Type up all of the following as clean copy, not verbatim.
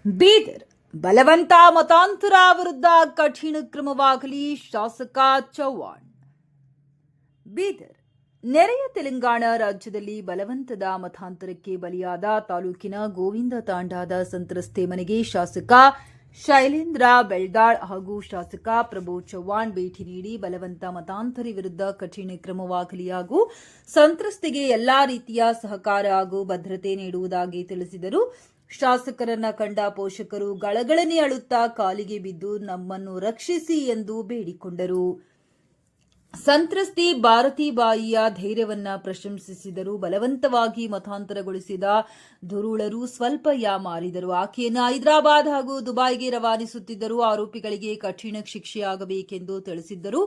ಬೀದರ್ ಬಲವಂತ ಮತಾಂತರ ವಿರುದ್ಧ ಕಠಿಣ ಕ್ರಮವಾಗಲಿ ಶಾಸಕ ಚವ್ಹಾಣ್. ಬೀದರ್ ನೆರೆಯ ತೆಲಂಗಾಣ ರಾಜ್ಯದಲ್ಲಿ ಬಲವಂತದ ಮತಾಂತರಕ್ಕೆ ಬಲಿಯಾದ ತಾಲೂಕಿನ ಗೋವಿಂದ ತಾಂಡಾದ ಸಂತ್ರಸ್ತೆ ಮನೆಗೆ ಶಾಸಕ ಶೈಲೇಂದ್ರ ಬೆಳ್ದಾಳ್ ಹಾಗೂ ಶಾಸಕ ಪ್ರಭು ಚವ್ಹಾಣ್ ಭೇಟಿ ನೀಡಿ ಬಲವಂತ ಮತಾಂತರಿ ವಿರುದ್ಧ ಕಠಿಣ ಕ್ರಮವಾಗಲಿ ಹಾಗೂ ಸಂತ್ರಸ್ತೆಗೆ ಎಲ್ಲಾ ರೀತಿಯ ಸಹಕಾರ ಹಾಗೂ ಭದ್ರತೆ ನೀಡುವುದಾಗಿ ತಿಳಿಸಿದರು. ಶಾಸಕರನ್ನ ಕಂಡ ಪೋಷಕರು ಗಳಗಳನೆ ಅಳುತ್ತಾ ಕಾಲಿಗೆ ಬಿದ್ದು ನಮ್ಮನ್ನು ರಕ್ಷಿಸಿ ಎಂದು ಬೇಡಿಕೊಂಡರು. ಸಂತ್ರಸ್ತೆ ಭಾರತೀಬಾಯಿಯ ಧೈರ್ಯವನ್ನ ಪ್ರಶಂಸಿಸಿದರು. ಬಲವಂತವಾಗಿ ಮತಾಂತರಗೊಳಿಸಿದ ದುರುಳರು ಸ್ವಲ್ಪ ಯಾಮಾರಿದರು. ಆಕೆಯನ್ನು ಹೈದರಾಬಾದ್ ಹಾಗೂ ದುಬೈಗೆ ರವಾನಿಸುತ್ತಿದ್ದರು. ಆರೋಪಿಗಳಿಗೆ ಕಠಿಣ ಶಿಕ್ಷೆಯಾಗಬೇಕೆಂದು ತಿಳಿಸಿದ್ದರು.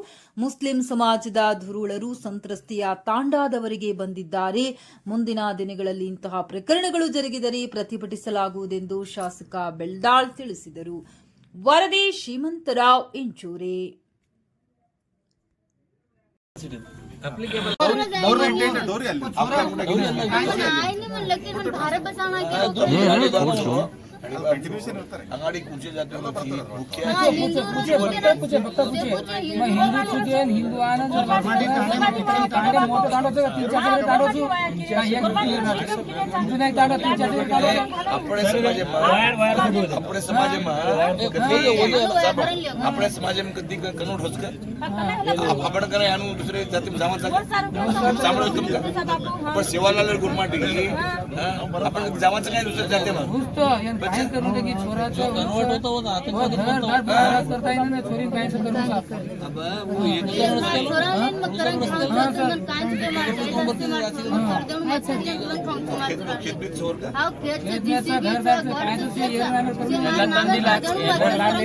ಮುಸ್ಲಿಂ ಸಮಾಜದ ದುರುಳರು ಸಂತ್ರಸ್ತೆಯ ತಾಂಡಾದವರೆಗೆ ಬಂದಿದ್ದಾರೆ. ಮುಂದಿನ ದಿನಗಳಲ್ಲಿ ಇಂತಹ ಪ್ರಕರಣಗಳು ಜರುಗಿದರೆ ಪ್ರತಿಭಟಿಸಲಾಗುವುದೆಂದು ಶಾಸಕ ಬೆಳ್ದಾಳ್ ತಿಳಿಸಿದರು. ವರದಿ ಶ್ರೀಮಂತರಾವ್ ಇಂಚೂರೆ. अंगाड़ी पूछे जाते हैं अपने समाज में कधी कन्वर्ट होच आपण करे यानु दुसरे जाती में जावा सांभळो तुमका पण सेवालाल गुरमाटी आपण जावा काय दुसरे जाते में करून की छोराचं कन्वर्ट होता होता आतंकवादी महाराज करता येईल ना चोरी कायचं करून अब वो एक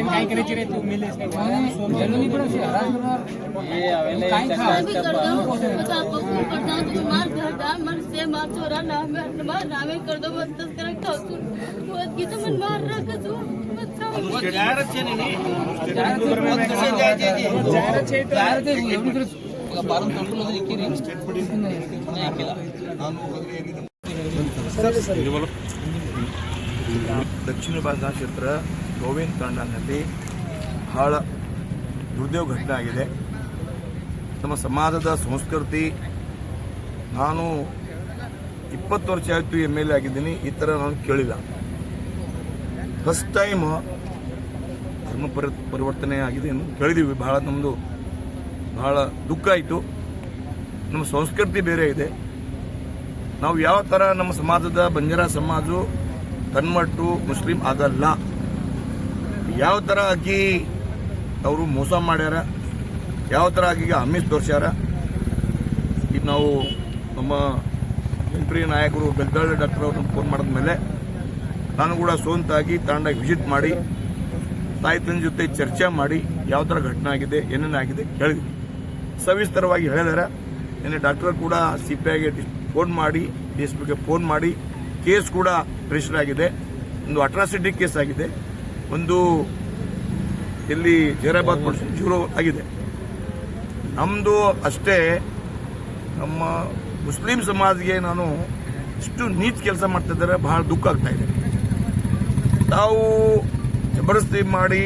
काय करायची रे तू मिलेस जमिनी पण ये काय चोरा नामे कर दो बस मार रहा ದಕ್ಷಿಣ ಭಾರತ ಕ್ಷೇತ್ರ ಗೋವಿಂದ ತಾಂಡಾನಲ್ಲಿ ಬಹಳ ದುರ್ದೈವ ಘಟನೆ ಆಗಿದೆ. ನಮ್ಮ ಸಮಾಜದ ಸಂಸ್ಕೃತಿ, ನಾನು 20 ವರ್ಷ ಆಯಿತು MLA ಆಗಿದ್ದೀನಿ, ಈ ಥರ ನಾನು ಕೇಳಿಲ್ಲ. ಫಸ್ಟ್ ಟೈಮ್ ಧರ್ಮ ಪರಿವರ್ತನೆ ಆಗಿದೆ ಎಂದು ಕೇಳಿದೀವಿ. ನಮ್ಮದು ಬಹಳ ದುಃಖ ಆಯಿತು. ನಮ್ಮ ಸಂಸ್ಕೃತಿ ಬೇರೆ ಇದೆ. ನಾವು ಯಾವ ಥರ ನಮ್ಮ ಸಮಾಜದ ಬಂಜಾರ ಸಮಾಜ ಕನ್ವರ್ಟು ಮುಸ್ಲಿಂ ಆಗಲ್ಲ. ಯಾವ ಥರ ಆಗಿ ಅವರು ಮೋಸ ಮಾಡ್ಯಾರ, ಯಾವ ಥರ ಆಗಿ ಅಮಿಷ್ ತೋರಿಸ್ಯಾರ. ಈಗ ನಾವು ನಮ್ಮ ಜನಪ್ರಿಯ ನಾಯಕರು ಬೆಳ್ದಾಳ್ ಡಾಕ್ಟರ್ ಅವ್ರನ್ನ ಫೋನ್ ಮಾಡಿದ್ಮೇಲೆ ನಾನು ಕೂಡ ಸ್ವಂತಾಗಿ ತಾಂಡಾಗಿ ವಿಸಿಟ್ ಮಾಡಿ ತಾಯಿ ತಂದೆ ಜೊತೆ ಚರ್ಚೆ ಮಾಡಿ ಯಾವ ಥರ ಘಟನೆ ಆಗಿದೆ, ಏನೇನಾಗಿದೆ ಕೇಳಿದ್ವಿ. ಸವಿಸ್ತರವಾಗಿ ಹೇಳಿದಾರೆ. ನಿನ್ನೆ ಡಾಕ್ಟರ್ ಕೂಡ CPIಗೆ ಫೋನ್ ಮಾಡಿ, DSPಗೆ ಫೋನ್ ಮಾಡಿ ಕೇಸ್ ಕೂಡ ರಿಜಿಸ್ಟರ್ ಆಗಿದೆ. ಒಂದು ಅಟ್ರಾಸಿಟಿ ಕೇಸ್ ಆಗಿದೆ, ಒಂದು ಇಲ್ಲಿ ಜೈರಾಬಾದ್ ಪೊಲೀಸ್ ಜೂರೋ ಆಗಿದೆ. ನಮ್ಮದು ಅಷ್ಟೇ, ನಮ್ಮ ಮುಸ್ಲಿಂ ಸಮಾಜ್ಗೆ ನಾನು ಇಷ್ಟು ನೀಚ್ ಕೆಲಸ ಮಾಡ್ತಿದ್ದಾರೆ, ಬಹಳ ದುಃಖ ಆಗ್ತಾ ಇದೆ. ತಾವು ಜಬರ್ದಸ್ತಿ ಮಾಡಿ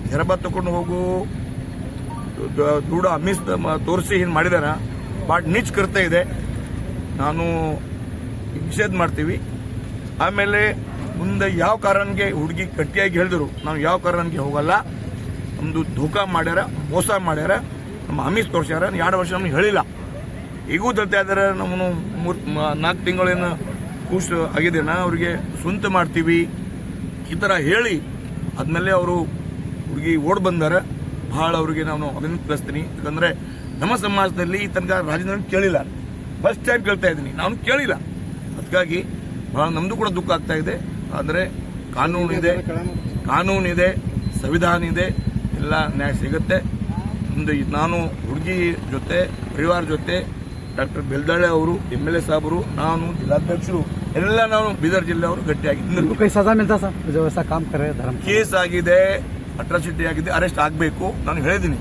ಜೈರಾಬಾದ್ ತಗೊಂಡು ಹೋಗು ದೂಡ ಅಮಿಸ್ ತೋರಿಸಿ ಏನು ಮಾಡಿದಾರ, ಬಹಳ ನೀಚ್ ಕರ್ತಾ ಇದೆ. ನಾನು ನಿಷೇಧ ಮಾಡ್ತೀವಿ. ಆಮೇಲೆ ಮುಂದೆ ಯಾವ ಕಾರಣಕ್ಕೆ ಹುಡುಗಿ ಗಟ್ಟಿಯಾಗಿ ಹೇಳಿದ್ರು, ನಾವು ಯಾವ ಕಾರಣಕ್ಕೆ ಹೋಗಲ್ಲ. ನಮ್ಮದು ಧೋಕಾ ಮಾಡ್ಯಾರ, ಮೋಸ ಮಾಡ್ಯಾರ, ನಮ್ಮ ಅಮಿಸ್ ತೋರಿಸ್ಯಾರ. 2 ವರ್ಷ ನಮ್ಗೆ ಹೇಳಿಲ್ಲ. ಈಗೂ ತರ್ತಾ ಇದ್ದಾರೆ. ನಮ್ಮನ್ನು 4 ತಿಂಗಳೇನು ಕೂಸ್ ಆಗಿದೆನಾ ಅವ್ರಿಗೆ ಸ್ವಂತ ಮಾಡ್ತೀವಿ ಈ ಥರ ಹೇಳಿ ಆದಮೇಲೆ ಅವರು ಹುಡುಗಿ ಓಡ್ ಬಂದಾರೆ. ಭಾಳ ಅವ್ರಿಗೆ ನಾನು ಅಭಿನಂದಿಸ್ತೀನಿ. ಯಾಕಂದರೆ ನಮ್ಮ ಸಮಾಜದಲ್ಲಿ ಈ ತನಕ ರಾಜೀನಾಮೆ ಕೇಳಿಲ್ಲ. ಫಸ್ಟ್ ಟೈಮ್ ಕೇಳ್ತಾ ಇದ್ದೀನಿ, ನಾನು ಕೇಳಿಲ್ಲ. ಅದಕ್ಕಾಗಿ ಭಾಳ ನಮ್ಮದು ಕೂಡ ದುಃಖ ಆಗ್ತಾ ಇದೆ. ಆದರೆ ಕಾನೂನಿದೆ, ಸಂವಿಧಾನ ಇದೆ, ಎಲ್ಲ ನ್ಯಾಯ ಸಿಗುತ್ತೆ. ಮುಂದೆ ನಾನು ಹುಡುಗಿ ಜೊತೆ, ಪರಿವಾರ ಜೊತೆ, ಡಾಕ್ಟರ್ ಬೆಳ್ದಾಳೆ ಅವರು, MLA ಸಾಹೇಬರು, ನಾನು ಜಿಲ್ಲಾಧ್ಯಕ್ಷರು ಎಲ್ಲ ನಾವು ಬೀದರ್ ಜಿಲ್ಲೆ ಅವರು ಗಟ್ಟಿಯಾಗಿದ್ದೀವಿ. ಸಜಾ ಮಿಲ್ತಾ ಸರ್ जो ऐसा काम कर रहे हैं ಕೇಸ್ ಆಗಿದೆ, ಅಟ್ರಾಸಿಟಿ ಆಗಿದೆ, ಅರೆಸ್ಟ್ ಆಗಬೇಕು. ನಾನು ಹೇಳಿದ್ದೀನಿ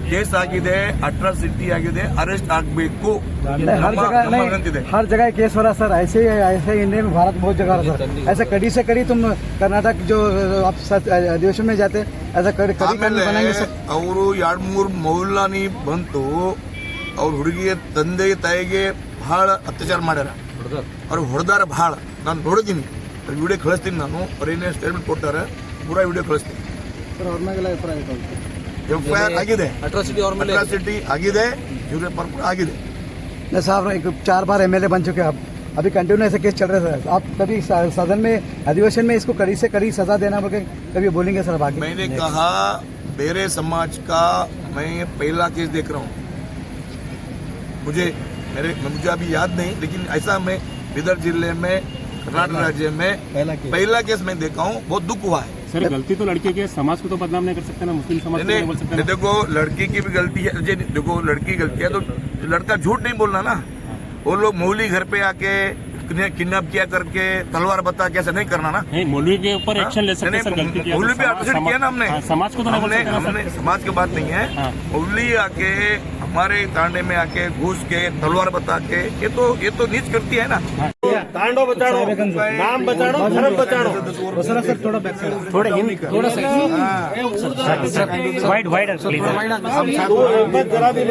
ಕೇಸ್ ಆಗಿದೆ, ಅಟ್ರಾಸಿಟಿ ಆಗಿದೆ, ಅರೆಸ್ಟ್ ಆಗಬೇಕು. हर जगह नहीं, हर जगह केस हो रहा सर. ऐसे ही इंडिया में भारत बहुत जगह हो रहा सर. ऐसा कड़ी से कड़ी तुम कर्नाटक जो आप अधिवेशन में जाते ऐसा कड़ी कानून बनाएंगे सर. ಅವರು 2-3 ಮೌಲಾನಿ ಬಂತು, ಅವ್ರ ಹುಡುಗಿಯ ತಂದೆ ತಾಯಿಗೆ ಬಹಳ ಅತ್ಯಾಚಾರ ಮಾಡ್ಯಾರ, ಅವ್ರು ಹೊಡೆದಾರ ಬಹಳ. ನಾನು ನೋಡಿದ್ದೀನಿ, ವಿಡಿಯೋ ಕಳಿಸ್ತೀನಿ. ನಾನು ಅವ್ರೇನೇ ಸ್ಟೇಟ್ಮೆಂಟ್ ಕೊಡ್ತಾರೆ, ಪೂರಾ ವಿಡಿಯೋ ಕಳಿಸ್ತೀನಿ. सर और मैं FIR ಆಗಿದೆ, ಅಟ್ರಾಸಿಟಿ ಆಗಿದೆ, ಇವ್ರ ಪರ ಕೂಡ ಆಗಿದೆ. नहीं साहब, 4 बार MLA बन चुके हैं आप. अभी कंटिन्यू ऐसे केस चल रहे हैं. आप कभी सदन में अधिवेशन में इसको कड़ी से कड़ी सजा देना बोल के कभी बोलेंगे सर आगे? मैंने कहा मेरे समाज का मैं पहला केस देख रहा हूँ. मुझे अभी याद नहीं, लेकिन ऐसा मैं बिदर जिले में कर्नाटक राज्य में पहला केस मैं देखा हूँ. बहुत दुख हुआ है. सर गलती तो लड़के की है, समाज को तो बदनाम नहीं कर सकते ना, मुस्लिम समाज को नहीं बोल सकते ना? देखो लड़की की भी गलती है. देखो लड़की की गलती है तो लड़का झूठ नहीं बोलना ना. वो लोग मौली घर पे आके किडनैप किया करके तलवार बता के ऐसा नहीं करना ना. नहीं, मौलवी के ऊपर एक्शन ले सकते हैं सर, गलती किया मौलवी पे अटैक किया ना हमने. समाज को तो नहीं बोल सकते ना सर? हमने समाज की बात नहीं है. मौलवी आके हमारे तांडे में आके घुस के तलवार बता के ये तो नीच करती है ना. तांडो बचाड़ो, नाम बचाड़ो, धर्म बचाड़ो. थोड़ा हिंदी, थोड़ा वाइड प्लीज. जरा भी